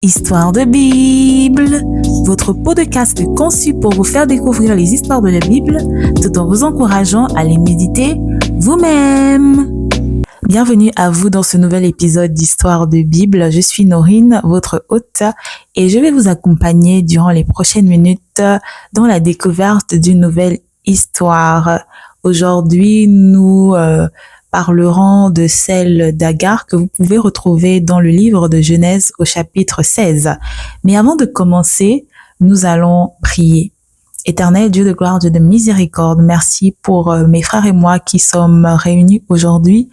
Histoire de Bible, votre podcast conçu pour vous faire découvrir les histoires de la Bible tout en vous encourageant à les méditer vous-même. Bienvenue à vous dans ce nouvel épisode d'Histoire de Bible. Je suis Norine, votre hôte, et je vais vous accompagner durant les prochaines minutes dans la découverte d'une nouvelle histoire. Aujourd'hui, nous parlerons de celle d'Agar que vous pouvez retrouver dans le livre de Genèse au chapitre 16. Mais avant de commencer, nous allons prier. Éternel Dieu de gloire, Dieu de miséricorde, merci pour mes frères et moi qui sommes réunis aujourd'hui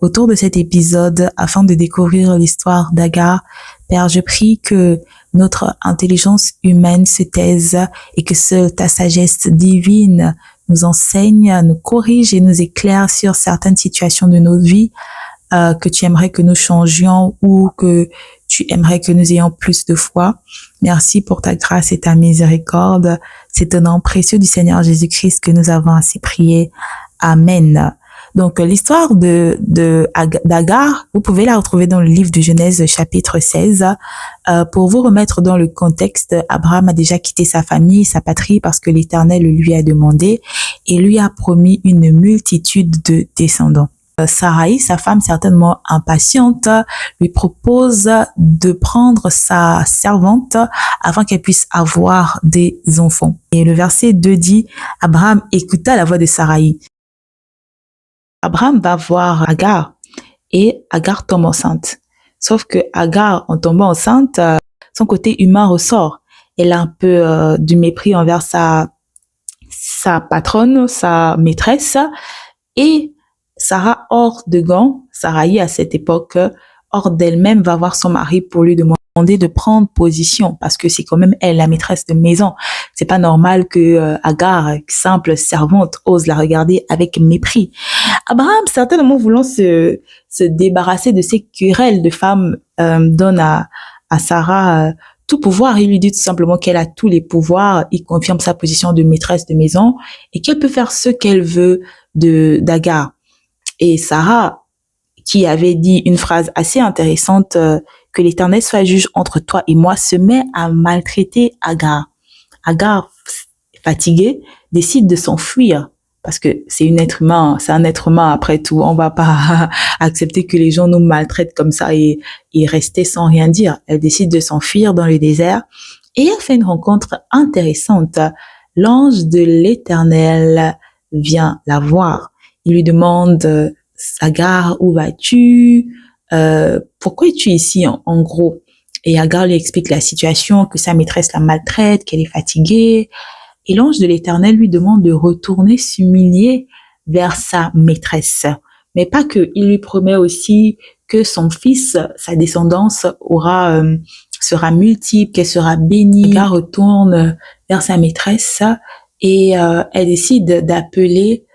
autour de cet épisode afin de découvrir l'histoire d'Agar. Père, je prie que notre intelligence humaine se taise et que seule ta sagesse divine nous enseigne, nous corrige et nous éclaire sur certaines situations de notre vie que tu aimerais que nous changions ou que tu aimerais que nous ayons plus de foi. Merci pour ta grâce et ta miséricorde. C'est au nom précieux du Seigneur Jésus-Christ que nous avons ainsi prié. Amen. Donc, l'histoire d'Agar, vous pouvez la retrouver dans le livre de Genèse chapitre 16. Pour vous remettre dans le contexte, Abraham a déjà quitté sa famille, sa patrie, parce que l'Éternel lui a demandé et lui a promis une multitude de descendants. Sarai, sa femme certainement impatiente, lui propose de prendre sa servante afin qu'elle puisse avoir des enfants. Et le verset 2 dit, Abraham écouta la voix de Sarai. Abraham va voir Agar et Agar tombe enceinte. Sauf que Agar, en tombant enceinte, son côté humain ressort. Elle a un peu du mépris envers sa patronne, sa maîtresse, et Sarah, hors de gants, Sarai à cette époque, hors d'elle-même, va voir son mari pour lui demander de prendre position parce que c'est quand même elle la maîtresse de maison. C'est pas normal que Agar, simple servante, ose la regarder avec mépris. Abraham, certainement voulant se débarrasser de ces querelles de femmes, donne à Sarah tout pouvoir. Il lui dit tout simplement qu'elle a tous les pouvoirs. Il confirme sa position de maîtresse de maison et qu'elle peut faire ce qu'elle veut d'Agar. Et Sarah, qui avait dit une phrase assez intéressante, que l'Éternel soit juge entre toi et moi, se met à maltraiter Agar. Agar, fatiguée, décide de s'enfuir parce que c'est un être humain après tout. On va pas accepter que les gens nous maltraitent comme ça et rester sans rien dire. Elle décide de s'enfuir dans le désert et elle fait une rencontre intéressante. L'ange de l'Éternel vient la voir. Il lui demande, Agar, où vas-tu? Pourquoi es-tu ici en gros? Et Agar lui explique la situation, que sa maîtresse la maltraite, qu'elle est fatiguée. Et l'ange de l'Éternel lui demande de retourner s'humilier vers sa maîtresse. Mais pas que, il lui promet aussi que son fils, sa descendance sera multiple, qu'elle sera bénie. Agar retourne vers sa maîtresse et elle décide d'appeler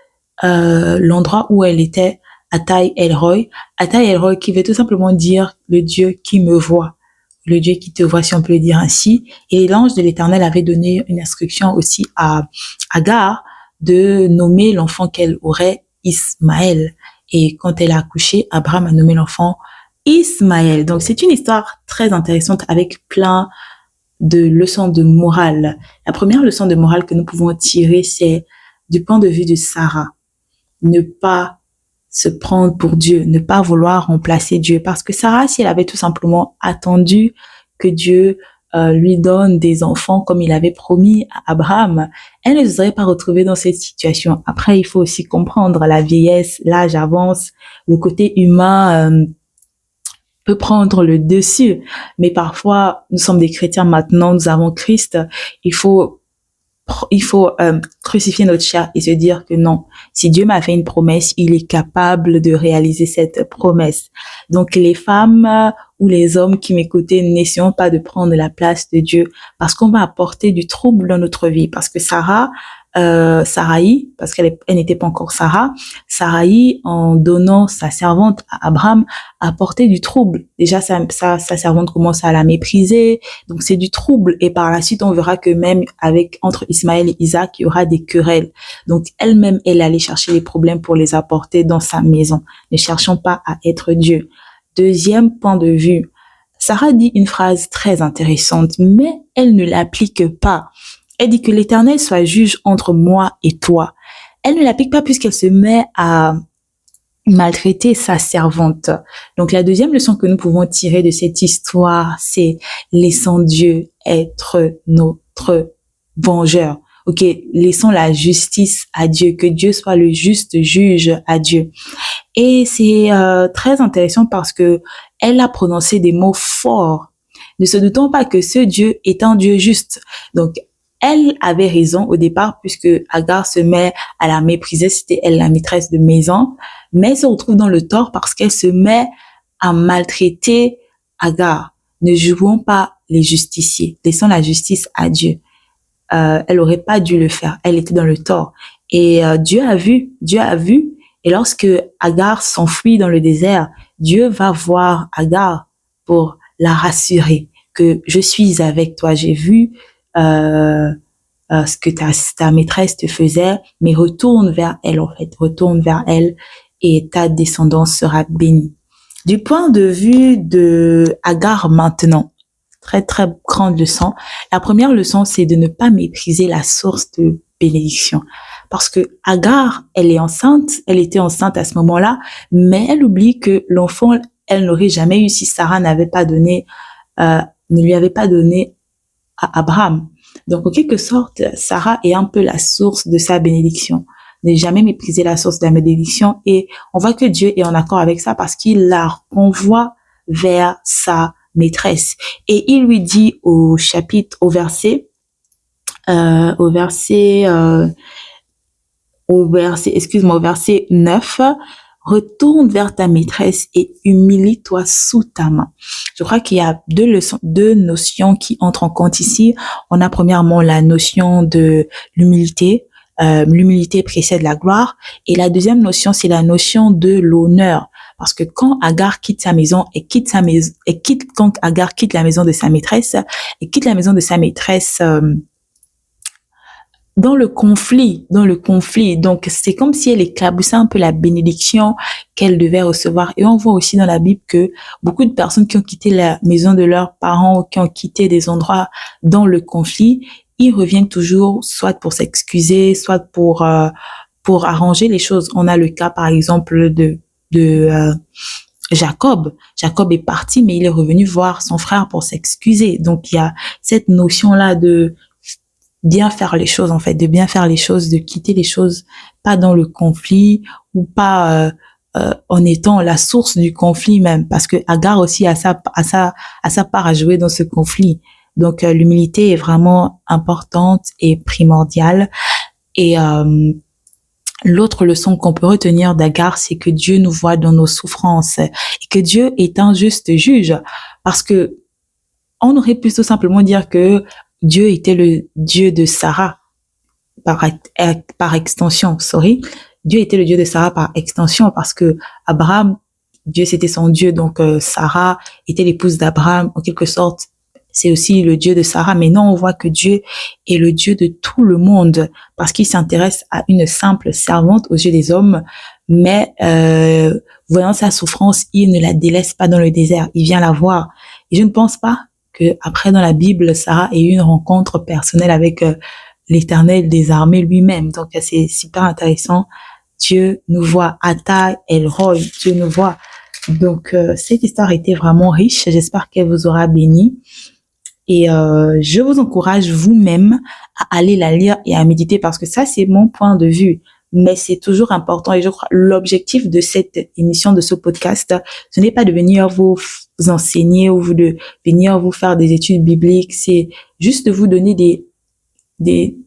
l'endroit où elle était Atay El-Roi. Atay El-Roi qui veut tout simplement dire le Dieu qui me voit, le Dieu qui te voit, si on peut le dire ainsi. Et l'ange de l'Éternel avait donné une instruction aussi à Agar de nommer l'enfant qu'elle aurait Ismaël. Et quand elle a accouché, Abraham a nommé l'enfant Ismaël. Donc c'est une histoire très intéressante avec plein de leçons de morale. La première leçon de morale que nous pouvons tirer, c'est du point de vue de Sarah. Ne pas se prendre pour Dieu, ne pas vouloir remplacer Dieu. Parce que Sarah, si elle avait tout simplement attendu que Dieu lui donne des enfants comme il avait promis à Abraham, elle ne se serait pas retrouvée dans cette situation. Après, il faut aussi comprendre la vieillesse, l'âge avance, le côté humain peut prendre le dessus. Mais parfois, nous sommes des chrétiens maintenant, nous avons Christ, il faut crucifier notre chair et se dire que non, si Dieu m'a fait une promesse, il est capable de réaliser cette promesse. Donc les femmes ou les hommes qui m'écoutaient, n'essayons pas de prendre la place de Dieu parce qu'on va apporter du trouble dans notre vie. Parce que Sarai, parce qu'elle n'était pas encore Sarah, Sarai, en donnant sa servante à Abraham, a apporté du trouble. Déjà, sa servante commence à la mépriser, donc c'est du trouble. Et par la suite, on verra que même entre Ismaël et Isaac, il y aura des querelles. Donc elle-même, elle allait chercher les problèmes pour les apporter dans sa maison. Ne cherchons pas à être Dieu. Deuxième point de vue, Sarah dit une phrase très intéressante, mais elle ne l'applique pas. Elle dit que l'Éternel soit juge entre moi et toi. Elle ne l'applique pas puisqu'elle se met à maltraiter sa servante. Donc la deuxième leçon que nous pouvons tirer de cette histoire, c'est laissons Dieu être notre vengeur. Ok, laissons la justice à Dieu, que Dieu soit le juste juge à Dieu. Et c'est très intéressant parce que elle a prononcé des mots forts. Ne se doutons pas que ce Dieu est un Dieu juste. Donc elle avait raison au départ puisque Agar se met à la mépriser, c'était elle la maîtresse de maison, mais elle se retrouve dans le tort parce qu'elle se met à maltraiter Agar. Ne jouons pas les justiciers, laissons la justice à Dieu. Elle aurait pas dû le faire, elle était dans le tort. Et Dieu a vu, et lorsque Agar s'enfuit dans le désert, Dieu va voir Agar pour la rassurer que je suis avec toi, j'ai vu ce que ta maîtresse te faisait, mais retourne vers elle et ta descendance sera bénie. Du point de vue de Agar maintenant, très très grande leçon. La première leçon, c'est de ne pas mépriser la source de bénédiction. Parce que Agar, elle était enceinte à ce moment-là, mais elle oublie que l'enfant, elle n'aurait jamais eu si Sarah ne lui avait pas donné à Abraham. Donc, en quelque sorte, Sarah est un peu la source de sa bénédiction. Ne jamais mépriser la source de la bénédiction. Et on voit que Dieu est en accord avec ça parce qu'il la renvoie vers sa maîtresse. Et il lui dit au verset 9, retourne vers ta maîtresse et humilie-toi sous ta main. Je crois qu'il y a deux notions qui entrent en compte ici. On a premièrement la notion de l'humilité. L'humilité précède la gloire. Et la deuxième notion, c'est la notion de l'honneur. Parce que quand Agar quitte sa maison quand Agar quitte la maison de sa maîtresse, dans le conflit. Donc, c'est comme si elle éclaboussait un peu la bénédiction qu'elle devait recevoir. Et on voit aussi dans la Bible que beaucoup de personnes qui ont quitté la maison de leurs parents ou qui ont quitté des endroits dans le conflit, ils reviennent toujours soit pour s'excuser, soit pour arranger les choses. On a le cas, par exemple, de Jacob. Jacob est parti, mais il est revenu voir son frère pour s'excuser. Donc, il y a cette notion-là de bien faire les choses, en fait, de bien faire les choses, de quitter les choses pas dans le conflit ou pas en étant la source du conflit même, parce que Agar aussi a sa part à jouer dans ce conflit. Donc l'humilité est vraiment importante et primordiale. Et l'autre leçon qu'on peut retenir d'Agar, c'est que Dieu nous voit dans nos souffrances et que Dieu est un juste juge, parce que on aurait pu tout simplement dire que Dieu était le Dieu de Sarah par extension, Dieu était le Dieu de Sarah par extension parce que Abraham, Dieu c'était son Dieu, donc Sarah était l'épouse d'Abraham, en quelque sorte, c'est aussi le Dieu de Sarah. Mais non, on voit que Dieu est le Dieu de tout le monde parce qu'il s'intéresse à une simple servante aux yeux des hommes, mais voyant sa souffrance, il ne la délaisse pas dans le désert, il vient la voir. Et je ne pense pas que après dans la Bible, Sarah ait eu une rencontre personnelle avec l'Éternel des armées lui-même. Donc c'est super intéressant. Dieu nous voit, Ata El Roy, Dieu nous voit. Donc cette histoire était vraiment riche. J'espère qu'elle vous aura béni. Et je vous encourage vous-même à aller la lire et à méditer parce que ça c'est mon point de vue. Mais c'est toujours important et je crois l'objectif de cette émission, de ce podcast, ce n'est pas de venir vous enseigner ou de venir vous faire des études bibliques, c'est juste de vous donner des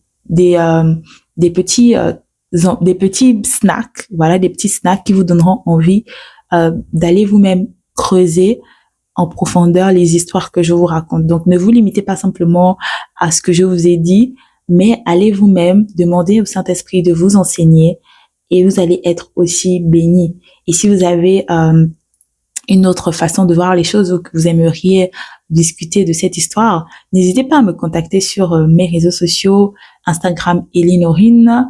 petits snacks, voilà, des petits snacks qui vous donneront envie d'aller vous-même creuser en profondeur les histoires que je vous raconte. Donc ne vous limitez pas simplement à ce que je vous ai dit, mais allez vous-même demander au Saint-Esprit de vous enseigner et vous allez être aussi bénis. Et si vous avez une autre façon de voir les choses ou que vous aimeriez discuter de cette histoire, n'hésitez pas à me contacter sur mes réseaux sociaux, Instagram Elinorin,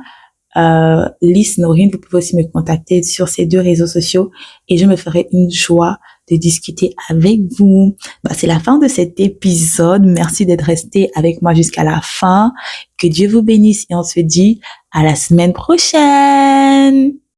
Lys Norine. Vous pouvez aussi me contacter sur ces deux réseaux sociaux et je me ferai une joie de discuter avec vous. C'est la fin de cet épisode. Merci d'être resté avec moi jusqu'à la fin. Que Dieu vous bénisse et on se dit à la semaine prochaine.